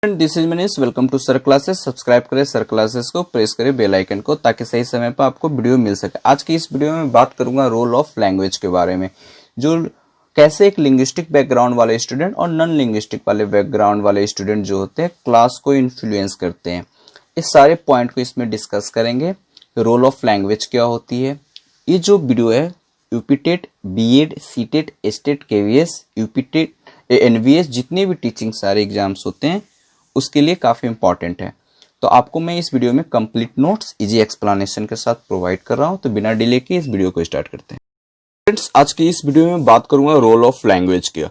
This is Manish. Welcome to sir classes. Subscribe करें sir classes को, press करें bell icon को ताकि सही समय पर आपको वीडियो मिल सके। आज की इस वीडियो में बात करूंगा रोल ऑफ लैंग्वेज के बारे में, जो कैसे एक लिंग्विस्टिक बैकग्राउंड वाले स्टूडेंट और नॉन लिंग्विस्टिक वाले बैकग्राउंड वाले स्टूडेंट जो होते हैं क्लास को इन्फ्लुएंस करते हैं। इस सारे पॉइंट को इसमें डिस्कस करेंगे। रोल ऑफ लैंग्वेज क्या होती है। ये जो वीडियो है UPTET, B Ed, CTET, STET, KVS, UPTET, NVS, जितने भी टीचिंग सारे एग्जाम्स होते हैं उसके लिए काफ़ी इंपॉर्टेंट है। तो आपको मैं इस वीडियो में कंप्लीट नोट्स इजी एक्सप्लेनेशन के साथ प्रोवाइड कर रहा हूं। तो बिना डिले के इस वीडियो को स्टार्ट करते हैं। फ्रेंड्स, आज की इस वीडियो में बात करूंगा रोल ऑफ लैंग्वेज की।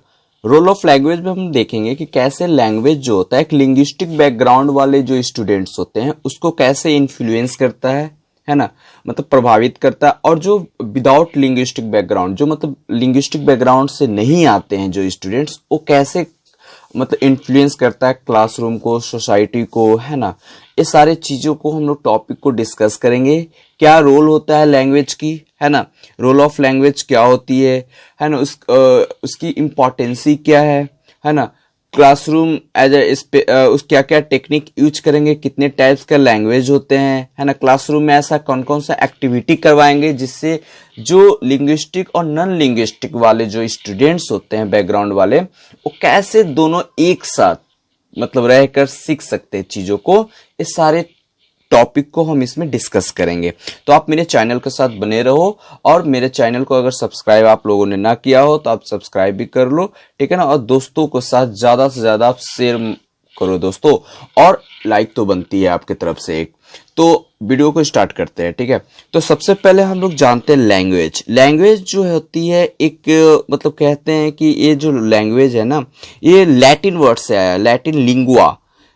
रोल ऑफ लैंग्वेज में हम देखेंगे कि कैसे लैंग्वेज जो होता है एक लिंग्विस्टिक बैकग्राउंड वाले जो स्टूडेंट्स होते हैं उसको कैसे इन्फ्लुएंस करता है ना, मतलब प्रभावित करता है। और जो विदाउट लिंग्विस्टिक बैकग्राउंड, जो मतलब लिंग्विस्टिक बैकग्राउंड से नहीं आते हैं जो स्टूडेंट्स, वो कैसे मतलब इन्फ्लुएंस करता है क्लासरूम को, सोसाइटी को, है ना। ये सारे चीजों को हम लोग टॉपिक को डिस्कस करेंगे। क्या रोल होता है लैंग्वेज की, है ना, रोल ऑफ लैंग्वेज क्या होती है ना, उसकी इम्पोर्टेंसी क्या है ना, क्लासरूम एज उस क्या क्या टेक्निक यूज करेंगे, कितने टाइप्स का लैंग्वेज होते हैं, है ना, क्लासरूम में ऐसा कौन कौन सा एक्टिविटी करवाएंगे जिससे जो लिंग्विस्टिक और नॉन लिंग्विस्टिक वाले जो स्टूडेंट्स होते हैं बैकग्राउंड वाले, वो कैसे दोनों एक साथ मतलब रहकर सीख सकते हैं चीजों को। इस सारे टॉपिक को हम इसमें डिस्कस करेंगे। तो आप मेरे चैनल के साथ बने रहो, और मेरे चैनल को अगर सब्सक्राइब आप लोगों ने ना किया हो तो आप सब्सक्राइब भी कर लो, ठीक है ना। और दोस्तों के साथ ज्यादा से ज्यादा आप शेयर करो दोस्तों, और लाइक तो बनती है आपके तरफ से एक। तो वीडियो को स्टार्ट करते हैं, ठीक है। तो सबसे पहले हम लोग जानते हैं लैंग्वेज। लैंग्वेज जो होती है एक मतलब कहते हैं कि ये जो लैंग्वेज है ना, ये लैटिन वर्ड से आया, लैटिन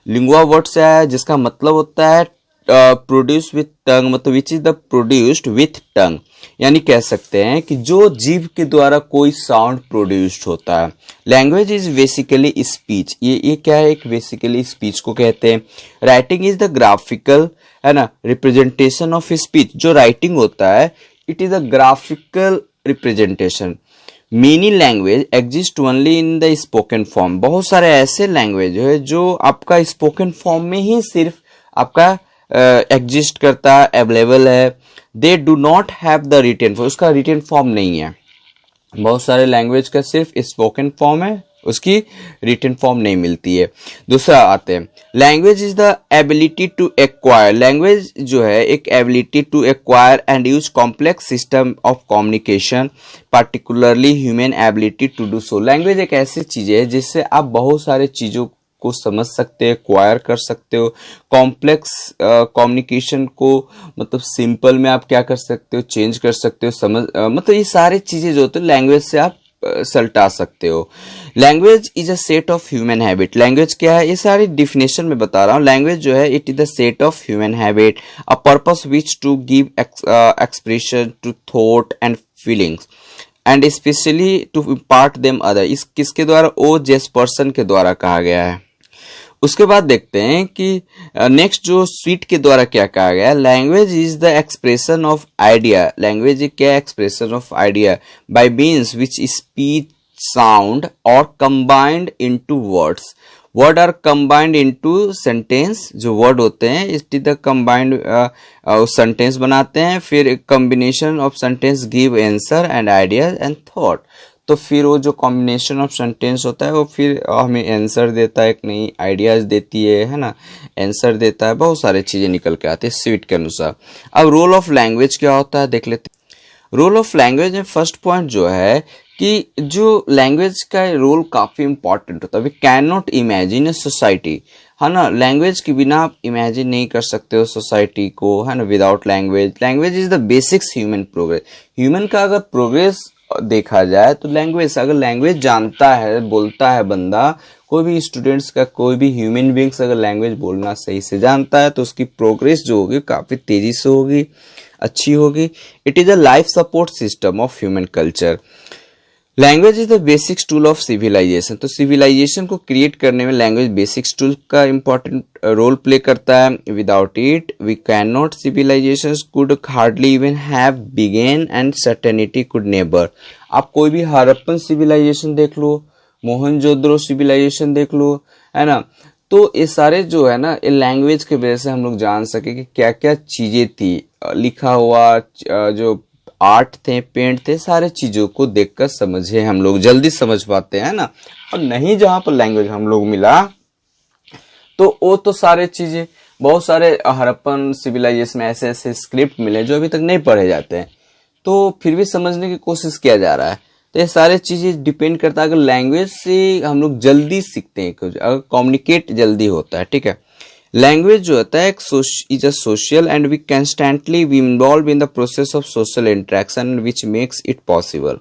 लिंगुआ वर्ड से आया, जिसका मतलब होता है प्रोड्यूस विथ टंग, मतलब which is the produced with tongue, यानी कह सकते हैं कि जो जीभ के द्वारा कोई साउंड प्रोड्यूस्ड होता है। लैंग्वेज इज बेसिकली स्पीच, ये क्या है, एक बेसिकली स्पीच को कहते हैं। राइटिंग इज द ग्राफिकल, है ना, रिप्रेजेंटेशन ऑफ स्पीच। जो राइटिंग होता है it is a graphical representation. Many language exist only in the spoken form. बहुत सारे ऐसे लैंग्वेज है जो आपका स्पोकन फॉर्म में ही सिर्फ आपका एग्जिस्ट करता है, अवेलेबल है। They do not have the written form, उसका रिटन फॉर्म नहीं है। बहुत सारे लैंग्वेज का सिर्फ स्पोकन फॉर्म है, उसकी रिटन फॉर्म नहीं मिलती है। दूसरा आते हैं, language is the ability to acquire. Language जो है एक ability to acquire and use complex system of communication, particularly human ability to do so. Language एक ऐसी चीज है जिससे आप बहुत सारे चीजों को समझ सकते हो, एक्वायर कर सकते हो। कॉम्प्लेक्स कम्युनिकेशन को मतलब सिंपल में आप क्या कर सकते हो, चेंज कर सकते हो, मतलब ये सारी चीजें जो होती है लैंग्वेज से आप सल्टा सकते हो। Language is a set of human habit. Language क्या है, ये सारी डिफिनेशन में बता रहा हूँ। लैंग्वेज जो है it is the set of human habit, a purpose which to give expression to thought and feelings and specially to impart them other. इस किसके द्वारा, ओ जेस पर्सन के द्वारा कहा गया है। उसके बाद देखते हैं कि नेक्स्ट जो स्वीट के द्वारा क्या कहा गया है। Language is the expression of idea. Language क्या, expression of idea by means which speech, sound और combined into words. Word are combined into sentence. जो वर्ड होते हैं it is the combined sentence बनाते हैं। फिर combination of sentence give answer and ideas and thought. तो फिर वो जो कॉम्बिनेशन ऑफ सेंटेंस होता है वो फिर हमें आंसर देता है, एक नई आइडियाज देती है ना, आंसर देता है, बहुत सारी चीजें निकल के आती है स्वीट के अनुसार। अब रोल ऑफ लैंग्वेज क्या होता है देख लेते हैं। रोल ऑफ लैंग्वेज में फर्स्ट पॉइंट जो है कि जो लैंग्वेज का रोल काफी इंपॉर्टेंट होता है। We can not imagine a society, है ना, लैंग्वेज के बिना आप इमेजिन नहीं कर सकते हो सोसाइटी को, है ना, without language. Language is the basics human progress. Human का अगर प्रोग्रेस देखा जाए तो लैंग्वेज, अगर लैंग्वेज जानता है, बोलता है बंदा, कोई भी स्टूडेंट्स का, कोई भी ह्यूमन बींग्स अगर लैंग्वेज बोलना सही से जानता है तो उसकी प्रोग्रेस जो होगी काफी तेजी से होगी, अच्छी होगी। It is a life support system of human culture. Language is the basics tool of civilization. तो सिविलाइजेशन को क्रिएट करने में लैंग्वेज बेसिक्स टूल का इंपॉर्टेंट रोल प्ले करता है। Without it we can not, civilization could hardly even have began and certainty could never. आप कोई भी हड़प्पन सिविलाइजेशन देख लो, मोहनजोदड़ो सिविलाइजेशन देख लो, है ना, तो ये सारे जो है ना, लैंग्वेज की वजह से हम लोग जान सके कि क्या क्या चीजें थी, लिखा हुआ जो आर्ट थे, पेंट थे, सारे चीजों को देखकर समझे, हम लोग जल्दी समझ पाते हैं ना। और नहीं जहां पर लैंग्वेज हम लोग मिला तो वो तो सारे चीजें, बहुत सारे हड़प्पन सिविलाइजेशन में ऐसे ऐसे स्क्रिप्ट मिले जो अभी तक नहीं पढ़े जाते हैं, तो फिर भी समझने की कोशिश किया जा रहा है। तो ये सारे चीजें डिपेंड करता है, अगर लैंग्वेज से हम लोग जल्दी सीखते हैं कुछ, अगर कम्युनिकेट जल्दी होता है, ठीक है। लैंग्वेज जो होता है is a social and we constantly we involve in the process of social interaction which makes it possible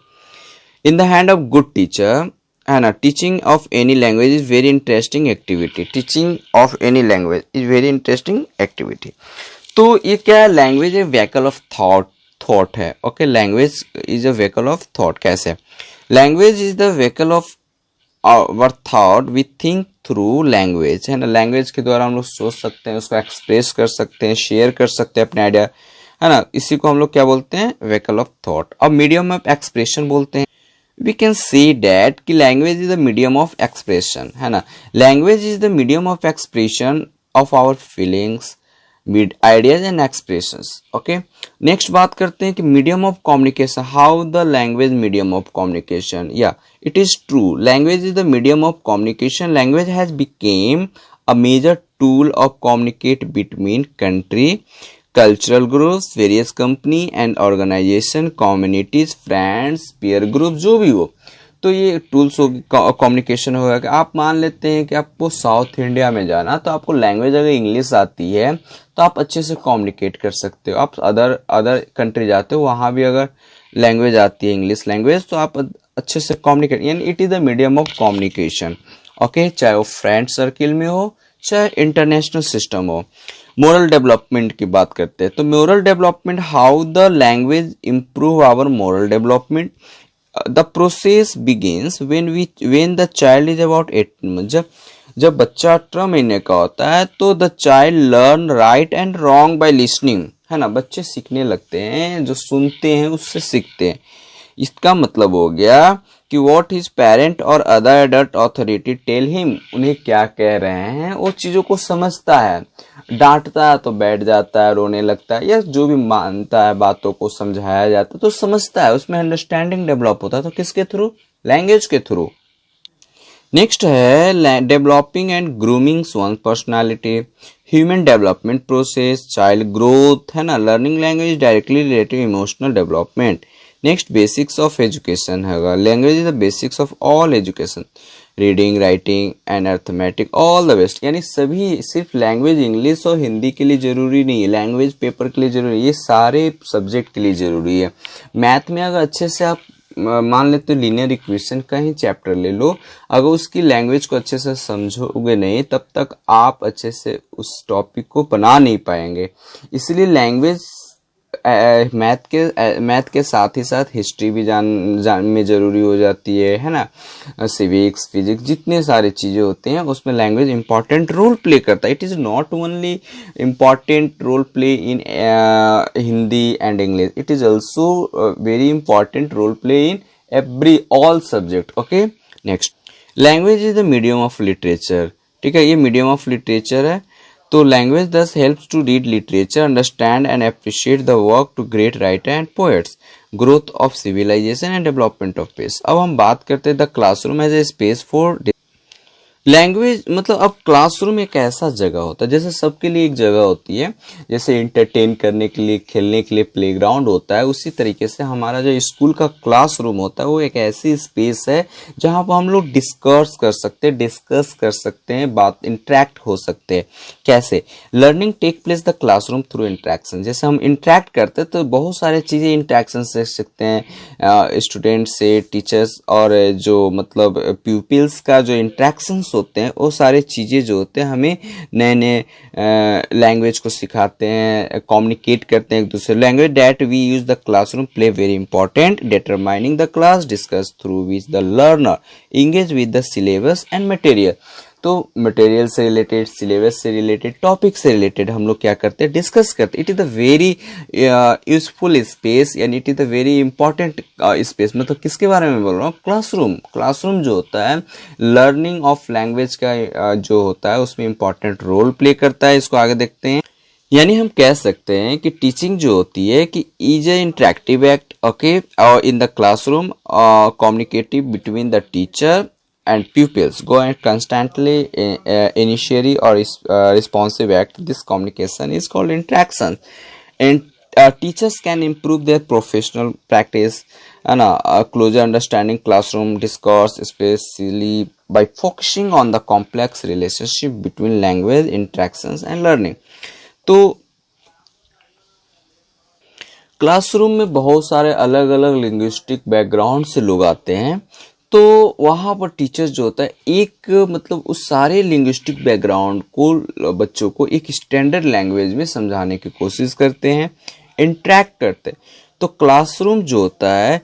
in the hand of good teacher, है ना। Teaching of any language is very interesting activity. Teaching of any language is very interesting activity. तो ये क्या है, language a vehicle of thought है। Okay, language is a vehicle of thought. कैसे? Language is the vehicle of our thought, we think through language, है ना। Language के द्वारा हम लोग सोच सकते हैं, उसको एक्सप्रेस कर सकते हैं, शेयर कर सकते हैं अपने आइडिया, है ना। इसी को हम लोग क्या बोलते हैं, व्हीकल ऑफ थॉट। और मीडियम ऑफ एक्सप्रेशन बोलते हैं। वी कैन सी डैट कि language is the medium of expression, है ना। Language is the medium of expression of our feelings, ideas and expressions. Okay, next बात करते हैं कि medium of communication, how the language medium of communication. या it is true, language is the medium of communication. Language has become a major tool of communicate between country, cultural groups, various company and organization, communities, friends, peer group, जो भी हो। तो ये tools हो communication होगा कि आप मान लेते हैं कि आपको साउथ इंडिया में जाना, तो आपको लैंग्वेज अगर इंग्लिश आती है तो आप अच्छे से कम्युनिकेट कर सकते हो। आप अदर कंट्री जाते हो, वहाँ भी अगर लैंग्वेज आती है इंग्लिश लैंग्वेज, तो आप अच्छे से कम्युनिकेट, यानी it is the medium of communication. Okay, चाहे वो फ्रेंड सर्किल में हो, चाहे इंटरनेशनल सिस्टम हो। मोरल डेवलपमेंट की बात करते हैं, तो moral development, how the language improve our moral development. The process begins when the child is about 8 month. जब बच्चा 18 महीने का होता है तो the child learn right and wrong by listening, है ना। बच्चे सीखने लगते हैं, जो सुनते हैं उससे सीखते हैं। इसका मतलब हो गया कि वॉट हिज पेरेंट और other adult authority tell him, उन्हें क्या कह रहे हैं वो चीजों को समझता है। डांटता है तो बैठ जाता है, रोने लगता है, या जो भी मानता है, बातों को समझाया जाता है तो समझता है, उसमें अंडरस्टैंडिंग डेवलप होता है। तो किसके थ्रू? लैंग्वेज के थ्रू। नेक्स्ट है developing and grooming one personality, human development process, child growth, है ना। Learning language directly related emotional development. Next basics of education है, language is the basics of all education, reading, writing and arithmetic, all the best. यानी सभी, सिर्फ language English और हिंदी के लिए जरूरी नहीं है, लैंग्वेज पेपर के लिए जरूरी है, ये सारे सब्जेक्ट के लिए जरूरी है। मैथ में अगर अच्छे से आप मान लेते हो, लीनियर इक्वेशन का ही चैप्टर ले लो, अगर उसकी लैंग्वेज को अच्छे से समझोगे नहीं, तब तक आप अच्छे से उस टॉपिक को बना नहीं पाएंगे। इसलिए लैंग्वेज मैथ के साथ ही साथ हिस्ट्री भी जान में जरूरी हो जाती है ना। सिविक्स, फिजिक्स, जितने सारे चीजें होते हैं उसमें लैंग्वेज इंपॉर्टेंट रोल प्ले करता है। It is not only important role play in Hindi and English, it is also very important role play in every all subject. Okay, next, language is the medium of literature. ठीक है, ये medium of literature है। तो language thus helps to read literature, understand and appreciate the work to great writer and poets, growth of civilization and development of peace. अब हम बात करते हैं the classroom as a space for language. मतलब अब classroom एक ऐसा जगह होता है, जैसे सबके लिए एक जगह होती है, जैसे इंटरटेन करने के लिए, खेलने के लिए प्लेग्राउंड होता है, उसी तरीके से हमारा जो स्कूल का क्लासरूम होता है वो एक ऐसी स्पेस है जहां पर हम लोग डिस्कस कर सकते हैं, बात इंटरेक्ट हो सकते हैं। कैसे? Learning take place the classroom through interaction. जैसे हम इंटरेक्ट करते हैं तो बहुत सारे चीजें इंटरेक्शन से सीखते हैं, स्टूडेंट से, टीचर्स और जो मतलब प्यूपिल्स का जो इंटरेक्शन होते हैं, वो सारे चीजें जो होते हैं हमें नए नए लैंग्वेज को सिखाते हैं, कम्युनिकेट करते हैं एक दूसरे। Language that we use the classroom play very important determining the class, discuss through which the learner engage with the syllabus and material. तो मटेरियल से रिलेटेड, सिलेबस से रिलेटेड, टॉपिक से रिलेटेड हम लोग क्या करते हैं, डिस्कस करते हैं। It is the very useful space, यानी it is the very important space. मतलब किसके बारे में बोल रहा हूँ, क्लासरूम। क्लासरूम जो होता है लर्निंग ऑफ लैंग्वेज का जो होता है उसमें इंपॉर्टेंट रोल प्ले करता है। इसको आगे देखते हैं। यानी हम कह सकते हैं कि टीचिंग जो होती है कि is a interactive act, okay, और in the classroom communicative between the teacher and pupils go and constantly initiatory or responsive act. This communication is called interaction, and teachers can improve their professional practice and closer understanding classroom discourse, especially by focusing on the complex relationship between language interactions and learning. तो classroom में बहुत सारे अलग अलग linguistic background से लोग आते हैं, तो वहाँ पर टीचर्स जो होता है एक मतलब उस सारे लिंग्विस्टिक बैकग्राउंड को बच्चों को एक स्टैंडर्ड लैंग्वेज में समझाने की कोशिश करते हैं, इंटरेक्ट करते हैं। तो क्लासरूम जो होता है,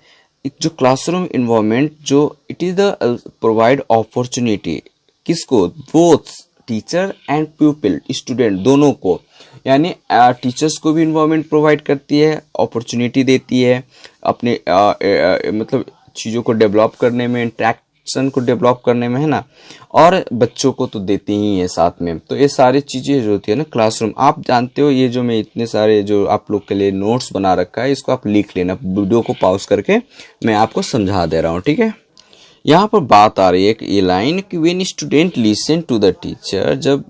जो क्लासरूम इन्वायरमेंट जो it is the provide opportunity किसको, both teacher and pupil, student दोनों को, यानी टीचर्स को भी इन्वायरमेंट प्रोवाइड करती है, अपॉर्चुनिटी देती है अपने मतलब चीज़ों को डेवलप करने में, इंटरेक्शन को डेवलप करने में, है ना, और बच्चों को तो देती ही है साथ में। तो ये सारी चीज़ें जो होती है ना क्लासरूम, आप जानते हो ये जो मैं इतने सारे जो आप लोग के लिए नोट्स बना रखा है इसको आप लिख लेना, वीडियो को पॉज करके मैं आपको समझा दे रहा हूँ, ठीक है। यहाँ पर बात आ रही है कि ये लाइन कि when student listen to the teacher, जब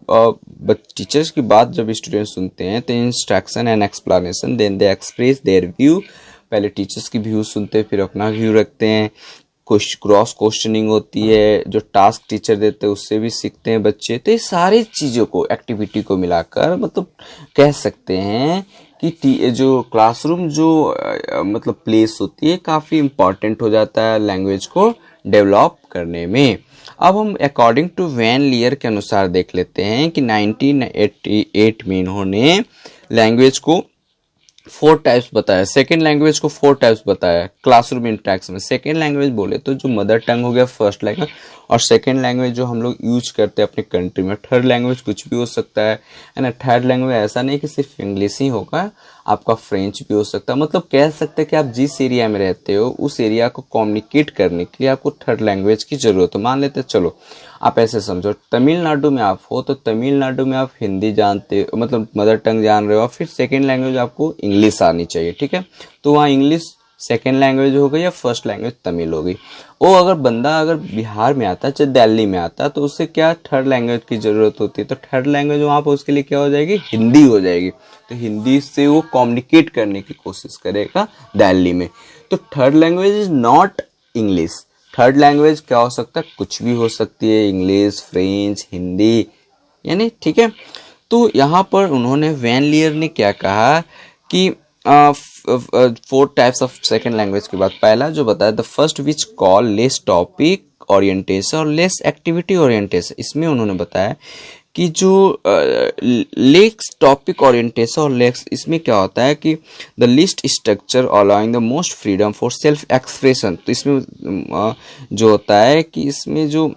टीचर्स की बात जब स्टूडेंट सुनते हैं तो instruction and explanation then they express their view. पहले टीचर्स की व्यू सुनते हैं, फिर अपना व्यू रखते हैं, क्रॉस क्वेश्चनिंग होती है, जो टास्क टीचर देते हैं उससे भी सीखते हैं बच्चे। तो ये सारी चीज़ों को, एक्टिविटी को मिलाकर मतलब कह सकते हैं कि जो क्लासरूम जो मतलब प्लेस होती है काफ़ी इम्पॉर्टेंट हो जाता है लैंग्वेज को डेवलप करने में। अब हम अकॉर्डिंग टू वैन लियर के अनुसार देख लेते हैं कि 1988 में इन्होंने लैंग्वेज को 4 टाइप्स बताया, सेकेंड लैंग्वेज को 4 टाइप्स बताया क्लासरूम इंटरेक्शन में। सेकेंड लैंग्वेज बोले तो जो मदर टंग हो गया, फर्स्ट लैंग्वेज, और सेकेंड लैंग्वेज जो हम लोग यूज करते हैं अपने कंट्री में। थर्ड लैंग्वेज कुछ भी हो सकता है ना। थर्ड लैंग्वेज ऐसा नहीं कि सिर्फ इंग्लिश ही होगा, आपका फ्रेंच भी हो सकता है। मतलब कह सकते हैं कि आप जिस एरिया में रहते हो उस एरिया को कम्युनिकेट करने के लिए आपको थर्ड लैंग्वेज की जरूरत है। मान लेते चलो आप ऐसे समझो, तमिलनाडु में आप हो तो तमिलनाडु में आप हिंदी जानते हो, मतलब मदर टंग जान रहे हो, फिर सेकेंड लैंग्वेज आपको इंग्लिश आनी चाहिए, ठीक है। तो वहाँ इंग्लिश सेकेंड लैंग्वेज हो गई या फर्स्ट लैंग्वेज तमिल हो गई। वो अगर बंदा अगर बिहार में आता है, चाहे दिल्ली में आता है, तो उससे क्या थर्ड लैंग्वेज की जरूरत होती है। तो थर्ड लैंग्वेज वहाँ पर उसके लिए क्या हो जाएगी, हिंदी हो जाएगी। तो हिंदी से वो कम्युनिकेट करने की कोशिश करेगा दिल्ली में। तो third language is not English. Third language क्या हो सकता है, कुछ भी हो सकती है, इंग्लिश, फ्रेंच, हिंदी, यानी, ठीक है। तो यहाँ पर उन्होंने वैन लियर ने क्या कहा कि 4 टाइप्स ऑफ सेकेंड लैंग्वेज के बाद पहला जो बताया, the first which call less topic orientation और लेस एक्टिविटी ओरिएंटेशन। इसमें उन्होंने बताया कि जो लेस टॉपिक ओरिएंटेशन और लेस, इसमें क्या होता है कि the list structure allowing the most freedom for self expression. तो इसमें जो होता है कि इसमें जो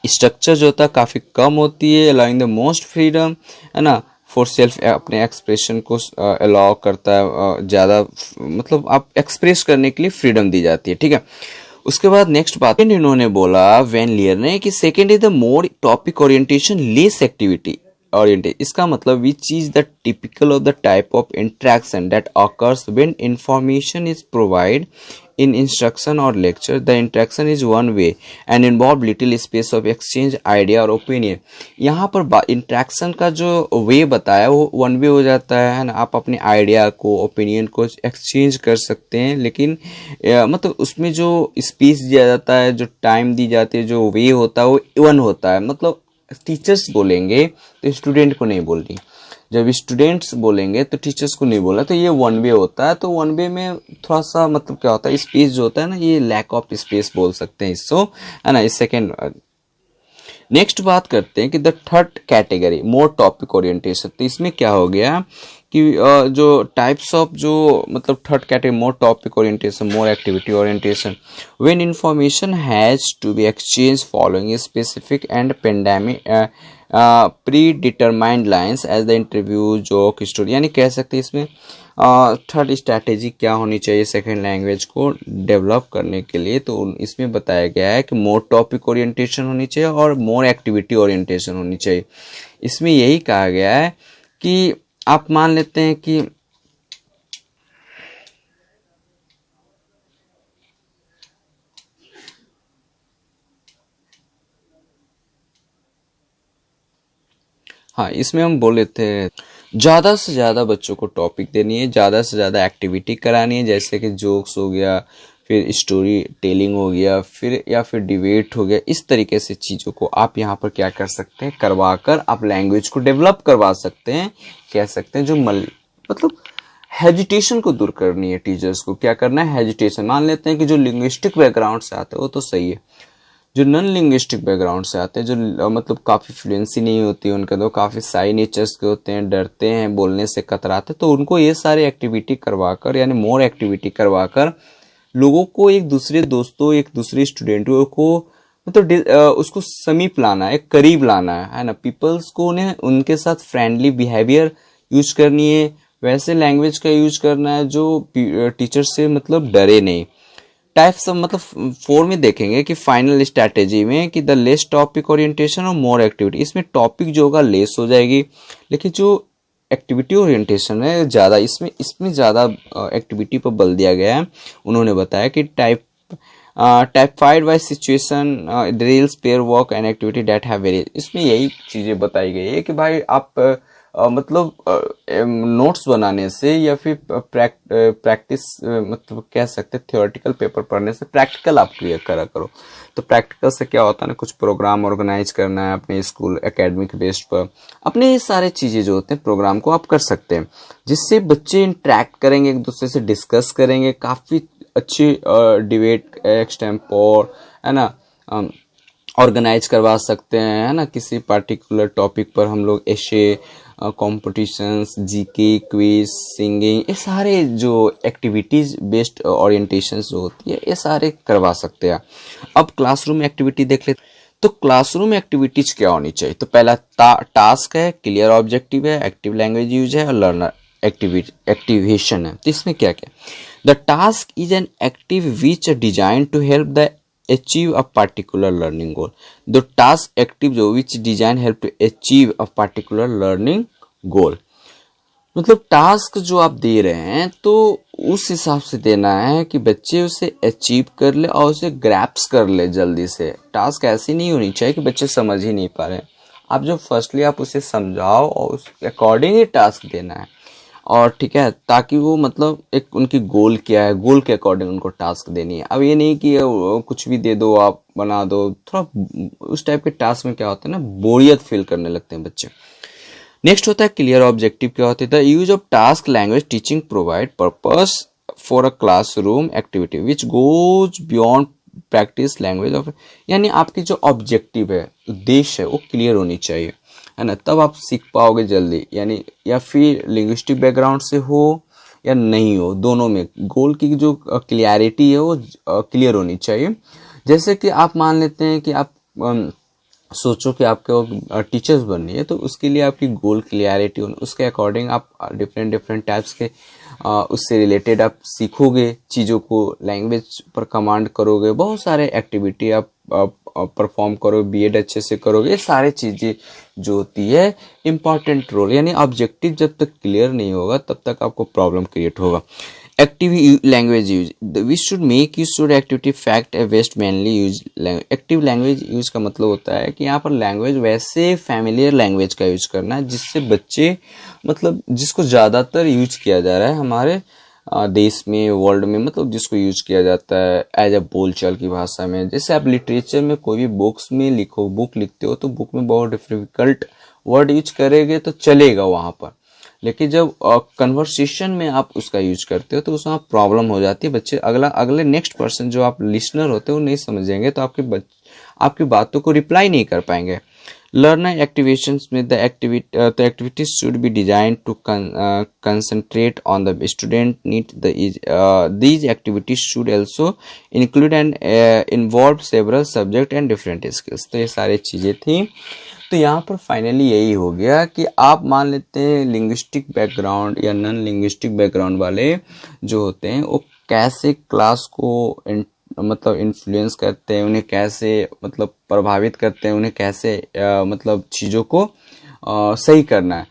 स्ट्रक्चर जो होता है काफ़ी कम होती है, अलाउइंग द मोस्ट फ्रीडम, है ना, फॉर सेल्फ, अपने एक्सप्रेशन को अलाउ करता है ज़्यादा, मतलब आप एक्सप्रेस करने के लिए फ्रीडम दी जाती है, ठीक है। उसके बाद नेक्स्ट बात इन्होंने बोला वैन लियर ने कि second is the more topic orientation less activity oriented. इसका मतलब which is the typical of the type of interaction that occurs when information is provide in instruction or lecture. The interaction is one way and involve little space of exchange idea or opinion. यहाँ पर interaction का जो वे बताया वो one way हो जाता है ना। आप अपने आइडिया को, ओपिनियन को एक्सचेंज कर सकते हैं, लेकिन मतलब उसमें जो स्पेस दिया जाता है, जो टाइम दी जाती है, जो वे होता है वो वन होता है। मतलब टीचर्स बोलेंगे तो स्टूडेंट को नहीं बोलनी, जब स्टूडेंट्स बोलेंगे तो टीचर्स को नहीं बोला, तो ये वन वे होता है। तो वन वे में थोड़ा सा मतलब क्या होता है, स्पेस जो होता है ना, ये लैक ऑफ स्पेस बोल सकते हैं इसको, है ना। इस सेकेंड नेक्स्ट बात करते हैं कि the third category more topic orientation. तो इसमें क्या हो गया कि जो टाइप्स ऑफ जो मतलब third category more topic orientation, more activity orientation, when information has to be exchange following specific and pandemic pre determined lines as the interview, joke, story. यानी कह सकते हैं इसमें थर्ड स्ट्रैटेजी क्या होनी चाहिए सेकेंड लैंग्वेज को डेवलप करने के लिए, तो इसमें बताया गया है कि मोर टॉपिक ओरिएंटेशन होनी चाहिए और मोर एक्टिविटी ओरिएंटेशन होनी चाहिए। इसमें यही कहा गया है कि आप मान लेते हैं कि हाँ, इसमें हम बोले थे ज़्यादा से ज़्यादा बच्चों को टॉपिक देनी है, ज़्यादा से ज़्यादा एक्टिविटी करानी है, जैसे कि जोक्स हो गया, फिर स्टोरी टेलिंग हो गया, फिर या फिर डिबेट हो गया। इस तरीके से चीज़ों को आप यहाँ पर क्या कर सकते हैं, करवा कर आप लैंग्वेज को डेवलप करवा सकते हैं। कह सकते हैं जो मतलब हेजिटेशन को दूर करनी है, टीचर्स को क्या करना है, हेजिटेशन। मान लेते हैं कि जो लिंग्विस्टिक बैकग्राउंड से आते हैं वो तो सही है, जो नॉन लिंग्विस्टिक बैकग्राउंड से आते हैं, जो मतलब काफ़ी फ्लुएंसी नहीं होती है उनका, तो काफ़ी साई नेचर्स के होते हैं, डरते हैं, बोलने से कतराते हैं, तो उनको ये सारी एक्टिविटी करवाकर यानी मोर एक्टिविटी करवाकर लोगों को एक दूसरे दोस्तों, एक दूसरे स्टूडेंटों को मतलब उसको समीप लाना है, करीब लाना है ना। पीपल्स को उन्हें उनके साथ फ्रेंडली बिहेवियर यूज करनी है, वैसे लैंग्वेज का यूज करना है जो टीचर से मतलब डरे नहीं। टाइप्स ऑफ मतलब 4 में देखेंगे कि फाइनल स्ट्रैटेजी में कि द लेस टॉपिक ओरिएंटेशन और मोर एक्टिविटी। इसमें टॉपिक जो होगा लेस हो जाएगी, लेकिन जो एक्टिविटी ओरिएंटेशन है ज़्यादा, इसमें ज़्यादा एक्टिविटी पर बल दिया गया है। उन्होंने बताया कि typified by situation, drills, pair work and activity that have variation. इसमें यही चीज़ें बताई गई है कि भाई आप मतलब नोट्स बनाने से या फिर प्रैक्टिस मतलब कह सकते हैं थ्योरेटिकल पेपर पढ़ने से प्रैक्टिकल आप क्लियर करा करो। तो प्रैक्टिकल से क्या होता है ना, कुछ प्रोग्राम ऑर्गेनाइज करना है अपने स्कूल एकेडमिक बेस्ड पर, अपने ये सारे चीज़ें जो होते हैं प्रोग्राम को आप कर सकते हैं, जिससे बच्चे इंटरेक्ट करेंगे, एक दूसरे से डिस्कस करेंगे, काफ़ी अच्छी डिबेट एक्सटेम्पोर है ना ऑर्गेनाइज करवा सकते हैं, है ना। किसी पार्टिकुलर टॉपिक पर हम लोग एशे, कॉम्पिटिशन्स, जीके, क्विज, सिंगिंग, ये सारे जो एक्टिविटीज बेस्ड ओरिएंटेशंस जो होती है ये सारे करवा सकते हैं। अब क्लासरूम एक्टिविटी देख लेते। तो क्लासरूम एक्टिविटीज क्या होनी चाहिए, तो पहला टास्क है, क्लियर ऑब्जेक्टिव है, एक्टिव लैंग्वेज यूज है और लर्नर एक्टिवेशन है। तो इसमें क्या क्या, the task is an active which design to help the achieve a particular learning goal। the task active जो which design help to achieve a particular learning goal। मतलब task जो आप दे रहे हैं तो उस हिसाब से देना है कि बच्चे उसे अचीव कर ले और उसे ग्रैप्स कर ले जल्दी से। टास्क ऐसी नहीं होनी चाहिए कि बच्चे समझ ही नहीं पा रहे हैं। आप जो फर्स्टली आप उसे समझाओ और उस अकॉर्डिंग ही टास्क देना है, और ठीक है, ताकि वो मतलब एक उनकी गोल क्या है, गोल के अकॉर्डिंग उनको टास्क देनी है। अब ये नहीं कि कुछ भी दे दो, आप बना दो, थोड़ा उस टाइप के टास्क में क्या होता है ना, बोरियत फील करने लगते हैं बच्चे। नेक्स्ट होता है क्लियर ऑब्जेक्टिव। क्या होता है, the use of task language teaching provide purpose for a classroom activity which goes beyond practice language of. यानी आपकी जो ऑब्जेक्टिव है, उद्देश्य है, वो क्लियर होनी चाहिए, है ना, तब आप सीख पाओगे जल्दी। यानी या फिर लिंग्विस्टिक बैकग्राउंड से हो या नहीं हो, दोनों में गोल की जो क्लियरिटी है वो क्लियर होनी चाहिए। जैसे कि आप मान लेते हैं कि आप सोचो कि आपको टीचर्स बननी है, तो उसके लिए आपकी गोल क्लियरिटी होनी, उसके अकॉर्डिंग आप डिफरेंट टाइप्स के उससे रिलेटेड आप सीखोगे चीज़ों को, लैंग्वेज पर कमांड करोगे, बहुत सारे एक्टिविटी आप परफॉर्म करो, बीएड अच्छे से करोगे। ये सारे चीज़ें जो होती है इम्पॉर्टेंट रोल। यानी ऑब्जेक्टिव जब तक क्लियर नहीं होगा तब तक आपको प्रॉब्लम क्रिएट होगा। Active language use, we should make use should activity fact a waste mainly use. Active language use का मतलब होता है कि यहाँ पर लैंग्वेज वैसे फैमिलियर लैंग्वेज का यूज करना है जिससे बच्चे मतलब जिसको ज़्यादातर यूज किया जा रहा है हमारे देश में, वर्ल्ड में, मतलब जिसको यूज किया जाता है एज अ बोलचाल की भाषा में। जैसे आप लिटरेचर में कोई भी बुक्स में लिखो, बुक लिखते हो तो बुक में बहुत डिफिकल्ट वर्ड यूज करेंगे तो चलेगा वहाँ पर, लेकिन जब कन्वर्सेशन में आप उसका यूज करते हो तो उसमें प्रॉब्लम हो जाती है। बच्चे अगले नेक्स्ट पर्सन जो आप लिसनर होते हो नहीं समझेंगे, तो आपकी बातों को रिप्लाई नहीं कर पाएंगे। Learner activations with the activities should be designed to concentrate on the student need. These activities should also include and involve several subject and different skills. तो ये सारी चीज़ें थी। तो यहाँ पर फाइनली यही हो गया कि आप मान लेते हैं लिंग्विस्टिक बैकग्राउंड या नॉन लिंग्विस्टिक बैकग्राउंड वाले जो होते हैं वो कैसे क्लास को मतलब इन्फ्लुएंस करते हैं, उन्हें कैसे मतलब प्रभावित करते हैं, उन्हें कैसे मतलब चीज़ों को सही करना है।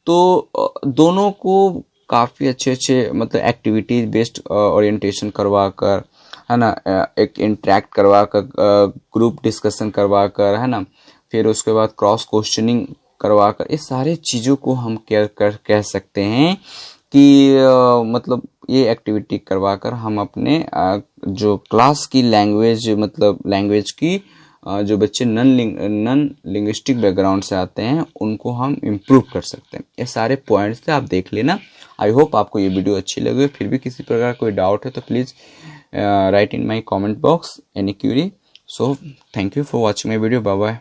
तो दोनों को काफ़ी अच्छे मतलब एक्टिविटीज बेस्ड ओरिएंटेशन करवा कर, है ना, एक इंटरेक्ट करवा कर, ग्रुप डिस्कशन करवा कर, है ना, फिर उसके बाद क्रॉस क्वेश्चनिंग करवा कर, इस सारे चीज़ों को हम कह सकते हैं कि मतलब ये एक्टिविटी करवा कर हम अपने जो क्लास की लैंग्वेज मतलब लैंग्वेज की जो बच्चे नॉन लिंग्विस्टिक बैकग्राउंड से आते हैं उनको हम इम्प्रूव कर सकते हैं। ये सारे पॉइंट्स थे, आप देख लेना। आई होप आपको ये वीडियो अच्छी लगी। फिर भी किसी प्रकार कोई डाउट है तो please write in my comment box any query. So thank you for watching my video. Bye bye.